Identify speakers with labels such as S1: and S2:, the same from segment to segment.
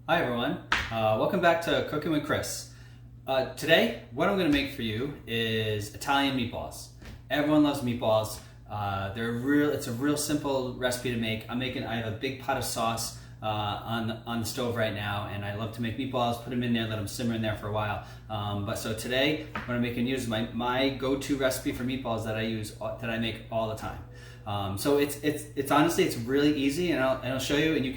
S1: Hi everyone, welcome back to Cooking with Chris. Today, what I'm going to make for you is Italian meatballs. Everyone loves meatballs. It's a real simple recipe to make. I have a big pot of sauce on the stove right now, and I love to make meatballs. Put them in there, let them simmer in there for a while. So today, what I'm making is my go-to recipe for meatballs that I make all the time. So it's honestly it's really easy, and I'll show you. And you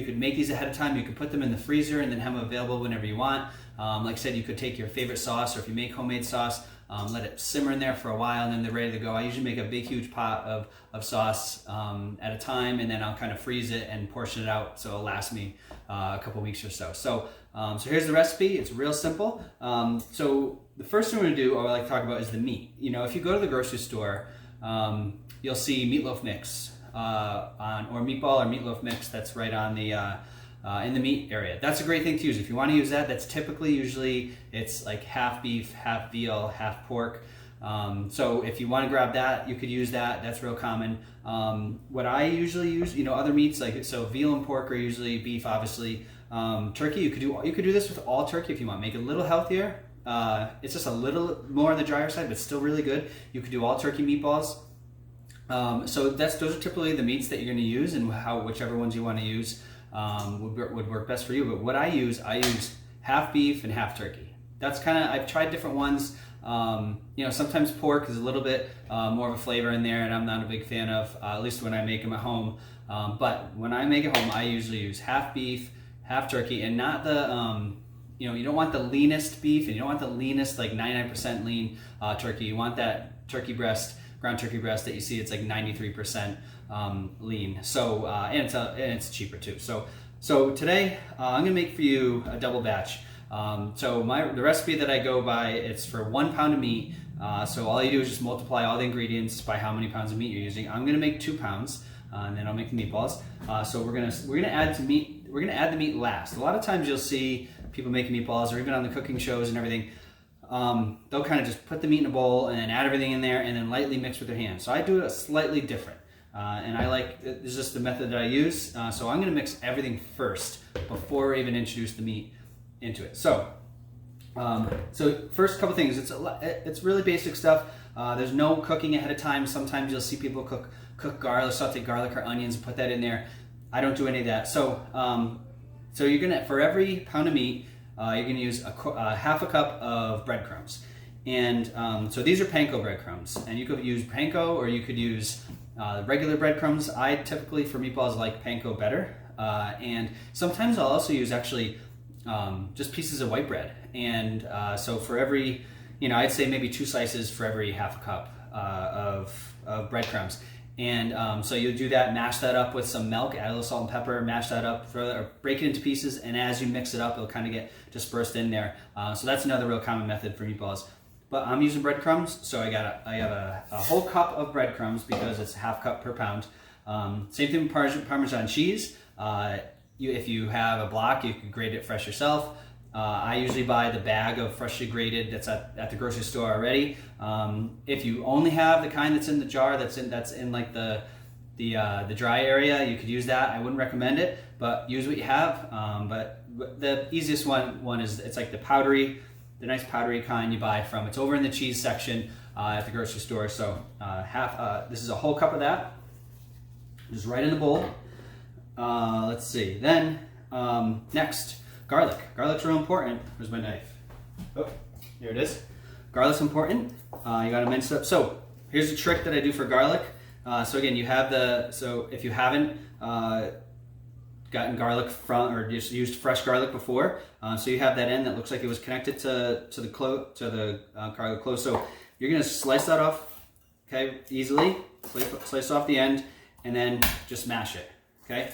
S1: could make these ahead of time. You could put them in the freezer and then have them available whenever you want. Like I said, you could take your favorite sauce, or if you make homemade sauce, let it simmer in there for a while, and then they're ready to go. I usually make a big huge pot of sauce at a time, and then I'll kind of freeze it and portion it out so it'll last me a couple weeks or so. So here's the recipe. It's real simple. So the first thing we're gonna do, or I like to talk about, is the meat. You know, if you go to the grocery store, you'll see meatloaf mix or meatball or meatloaf mix that's right on the in the meat area. That's a great thing to use. If you want to use that, that's usually it's like half beef, half veal, half pork. So if you want to grab that, you could use that. That's real common. What I usually use, other meats so veal and pork are usually beef, obviously. Turkey, you could do this with all turkey if you want. Make it a little healthier. It's just a little more on the drier side, but still really good. You could do all turkey meatballs. So those are typically the meats that you're going to use, and whichever ones you want to use would work best for you. But what I use half beef and half turkey. That's I've tried different ones. Sometimes pork is a little bit more of a flavor in there, and I'm not a big fan of, at least when I make them at home. But when I make it home, I usually use half beef, half turkey, and not the you don't want the leanest beef, and you don't want the leanest, like 99% lean turkey. You want that ground turkey breast that you see, it's like 93% lean. So and it's cheaper too. So today I'm gonna make for you a double batch. The recipe that I go by, it's for 1 pound of meat. So all you do is just multiply all the ingredients by how many pounds of meat you're using. I'm gonna make 2 pounds, and then I'll make the meatballs. So we're gonna add the meat last. A lot of times you'll see people making meatballs, or even on the cooking shows and everything. They'll kind of just put the meat in a bowl and then add everything in there and then lightly mix with their hands. So I do it slightly different. And this is just the method that I use. So I'm gonna mix everything first before I even introduce the meat into it. So first couple things, it's really basic stuff. There's no cooking ahead of time. Sometimes you'll see people cook garlic, saute garlic or onions and put that in there. I don't do any of that. So you're gonna, for every pound of meat, you're gonna use half a cup of breadcrumbs. And so these are panko breadcrumbs, and you could use panko or you could use regular breadcrumbs. I typically, for meatballs, like panko better. And sometimes I'll also use actually just pieces of white bread. And so for every, I'd say maybe 2 slices for every half a cup of breadcrumbs. And so you'll do that, mash that up with some milk, add a little salt and pepper, mash that up, or break it into pieces, and as you mix it up, it'll kind of get dispersed in there. So that's another real common method for meatballs. But I'm using breadcrumbs, so I have a whole cup of breadcrumbs because it's half cup per pound. Same thing with Parmesan cheese. If you have a block, you can grate it fresh yourself. I usually buy the bag of freshly grated that's at the grocery store already. If you only have the kind that's in the jar, that's in like the dry area, you could use that. I wouldn't recommend it, but use what you have. But the easiest one is, it's like the nice powdery kind you buy from. It's over in the cheese section at the grocery store. So this is a whole cup of that, just right in the bowl. Let's see. Then next. Garlic. Garlic's real important. Where's my knife? Oh, here it is. Garlic's important. You gotta mince it up. So here's a trick that I do for garlic. So again, if you haven't gotten garlic from, or just used fresh garlic before, so you have that end that looks like it was connected to the garlic clove. So you're gonna slice that off, okay, easily. Slice off the end, and then just mash it, okay.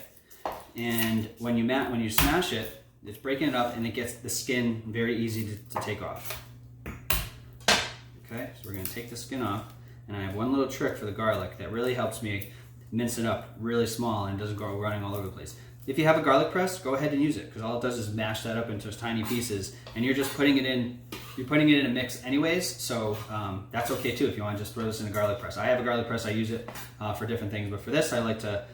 S1: And when you smash it, it's breaking it up, and it gets the skin very easy to take off. Okay, so we're gonna take the skin off, and I have one little trick for the garlic that really helps me mince it up really small and doesn't go running all over the place. If you have a garlic press, go ahead and use it, because all it does is mash that up into tiny pieces, and you're just putting it in a mix anyways, so that's okay too if you want to just throw this in a garlic press. I have a garlic press, I use it for different things, but for this I like to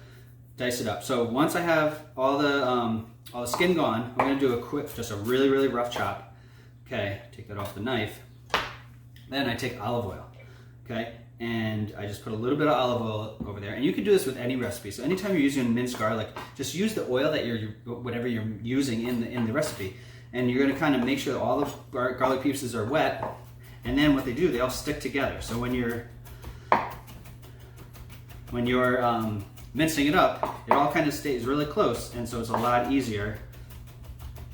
S1: dice it up. So once I have all the all the skin gone, we're gonna do a quick, just a really, really rough chop. Okay, take that off the knife. Then I take olive oil, okay? And I just put a little bit of olive oil over there. And you can do this with any recipe. So anytime you're using minced garlic, just use the oil that whatever you're using in the recipe. And you're gonna kind of make sure that all the garlic pieces are wet. And then what they do, they all stick together. So when you're mincing it up, it all kind of stays really close, and so it's a lot easier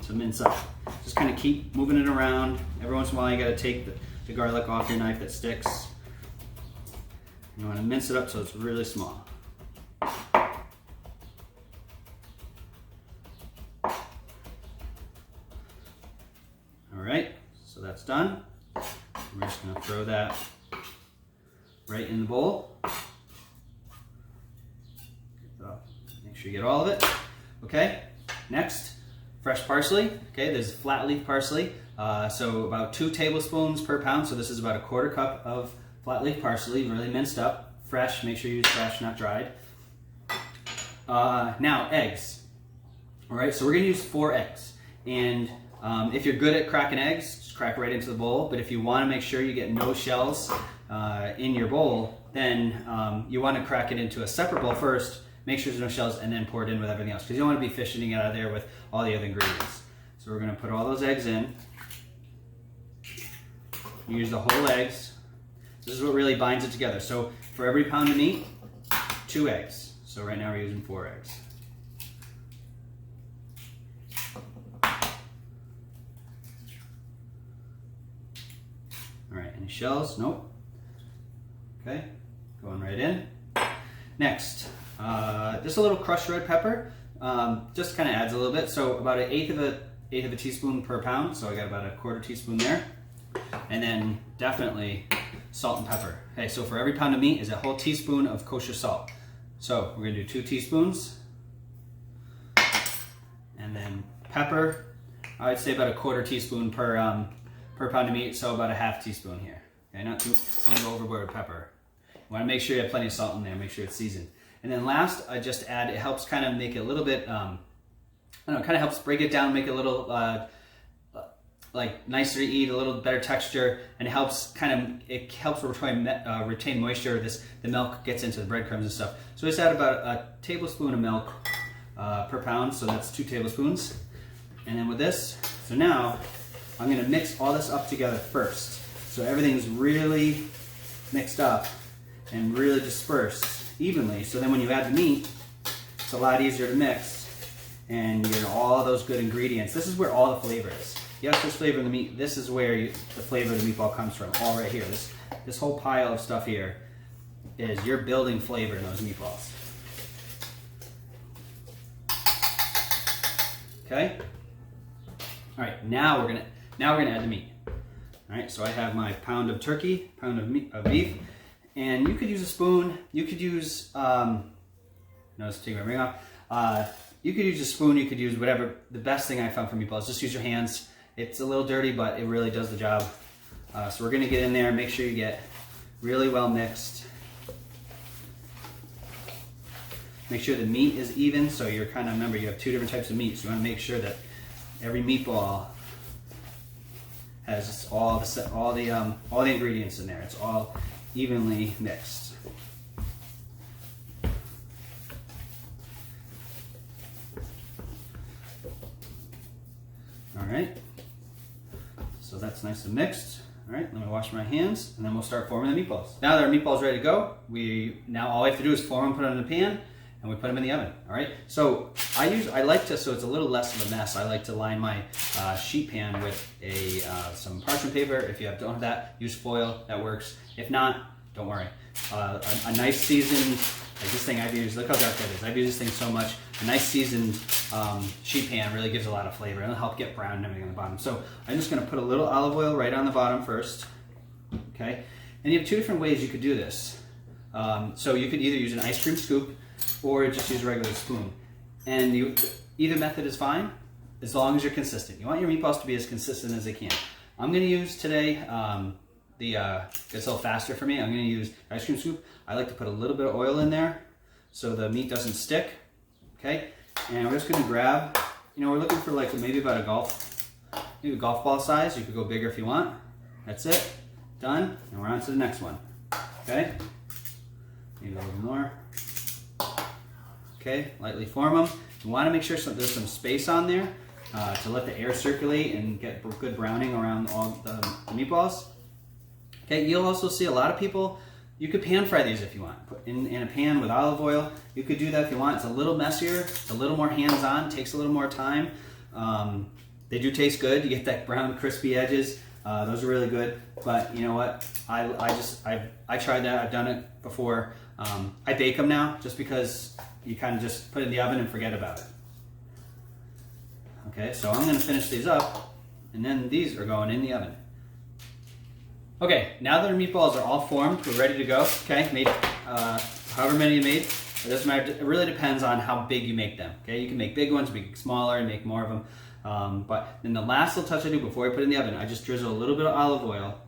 S1: to mince up. Just kind of keep moving it around. Every once in a while you gotta take the garlic off your knife that sticks. You wanna mince it up so it's really small. All right, so that's done. We're just gonna throw that right in the bowl. Make sure you get all of it. Okay, next, fresh parsley. Okay, there's flat leaf parsley. So about 2 tablespoons per pound. So this is about a 1/4 cup of flat leaf parsley, really minced up, fresh. Make sure you use fresh, not dried. Now, eggs. All right, so we're gonna use 4 eggs. And if you're good at cracking eggs, just crack right into the bowl. But if you wanna make sure you get no shells in your bowl, then you wanna crack it into a separate bowl first. Make sure there's no shells, and then pour it in with everything else, because you don't want to be fishing it out of there with all the other ingredients. So we're going to put all those eggs in. Use the whole eggs. This is what really binds it together. So for every pound of meat, 2 eggs. So right now we're using 4 eggs. All right, any shells? Nope. Okay, going right in. Next. Just a little crushed red pepper, just kind of adds a little bit. So about an eighth of a teaspoon per pound. So I got about a 1/4 teaspoon there. And then definitely salt and pepper. Okay, so for every pound of meat is a whole teaspoon of kosher salt. So we're gonna do 2 teaspoons. And then pepper, I would say about a 1/4 teaspoon per pound of meat. So about a 1/2 teaspoon here. Okay, don't go overboard with pepper. You wanna make sure you have plenty of salt in there, make sure it's seasoned. And then last, I just add, it helps kind of make it a little bit, I don't know, kind of helps break it down, make it a little like nicer to eat, a little better texture, and it helps retain moisture. The milk gets into the breadcrumbs and stuff. So just add about a tablespoon of milk per pound, so that's 2 tablespoons. And then with this, so now I'm gonna mix all this up together first. So everything's really mixed up and really dispersed evenly, so then when you add the meat, it's a lot easier to mix, and you get all those good ingredients. This is where all the flavor is. Yes, there's flavor in the meat. This is where the flavor of the meatball comes from, all right here. This whole pile of stuff here is you're building flavor in those meatballs. Okay. All right, now we're gonna add the meat. All right, so I have my pound of turkey, pound of beef. And you could use a spoon, you could use, notice take my ring off. You could use a spoon, you could use whatever. The best thing I found for meatballs, just use your hands. It's a little dirty, but it really does the job. So we're gonna get in there, make sure you get really well mixed. Make sure the meat is even, so you're kind of, remember you have 2 different types of meat, so you wanna make sure that every meatball has all the ingredients in there. It's all evenly mixed. All right, so that's nice and mixed. All right, let me wash my hands, and then we'll start forming the meatballs. Now that our meatballs are ready to go, all we have to do is form them, put them in the pan, and we put them in the oven. All right, so I like to, so it's a little less of a mess, I like to line my sheet pan with some parchment paper. If you don't have that, use foil, that works. If not, don't worry. A nice seasoned, like this thing I've used, look how dark that is. I've used this thing so much. A nice seasoned sheet pan really gives a lot of flavor. It'll help get brown and everything on the bottom. So I'm just gonna put a little olive oil right on the bottom first, okay? And you have 2 different ways you could do this. So you could either use an ice cream scoop or just use a regular spoon. And either method is fine, as long as you're consistent. You want your meatballs to be as consistent as they can. I'm gonna use today, it's a little faster for me. I'm gonna use ice cream scoop. I like to put a little bit of oil in there so the meat doesn't stick, okay? And we're just gonna grab you know, we're looking for like maybe about maybe a golf ball size. You could go bigger if you want. That's it. Done. And we're on to the next one. Okay. Maybe a little more. Okay. Lightly form them. You want to make sure there's some space on there to let the air circulate and get good browning around all the meatballs. Okay. You'll also see a lot of people. You could pan fry these if you want. Put in a pan with olive oil. You could do that if you want. It's a little messier. It's a little more hands-on. Takes a little more time. They do taste good. You get that brown, crispy edges. Those are really good. But you know what? I tried that. I've done it before. I bake them now just because you kind of just put it in the oven and forget about it. Okay, so I'm going to finish these up, and then these are going in the oven. Okay, now that our meatballs are all formed, we're ready to go. Okay, made however many you made. It doesn't matter. It really depends on how big you make them. Okay, you can make big ones, make smaller, and make more of them. But then the last little touch I do before I put it in the oven, I just drizzle a little bit of olive oil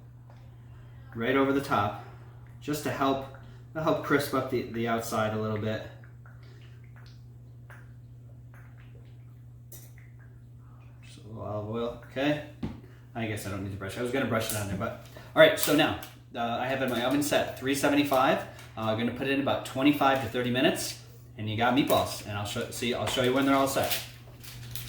S1: right over the top, just to help crisp up the outside a little bit. Just a little olive oil. Okay. I guess I don't need to brush. I was going to brush it on there, but all right. So now I have my oven set 375. I'm going to put it in about 25 to 30 minutes, and you got meatballs. And I'll show you when they're all set.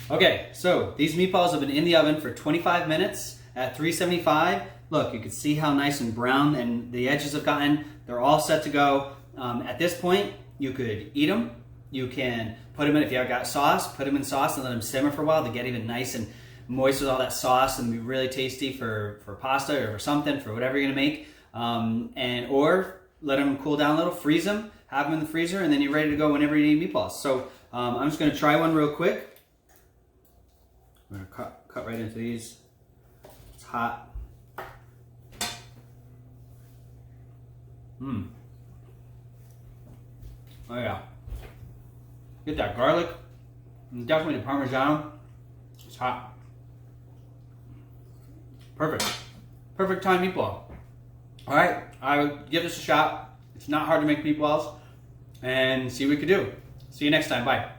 S1: Okay, so these meatballs have been in the oven for 25 minutes at 375. Look, you can see how nice and brown and the edges have gotten. They're all set to go. At this point, you could eat them. You can put them in, if you've got sauce, put them in sauce and let them simmer for a while to get even nice and moist with all that sauce and be really tasty for pasta or for something, for whatever you're gonna make. Or let them cool down a little, freeze them, have them in the freezer, and then you're ready to go whenever you need meatballs. So I'm just gonna try one real quick. I'm gonna cut right into these. It's hot. Oh yeah. Get that garlic. And definitely the parmesan. It's hot. Perfect. Perfect time meatball. All right, I would give this a shot. It's not hard to make meatballs, and see what we can do. See you next time. Bye.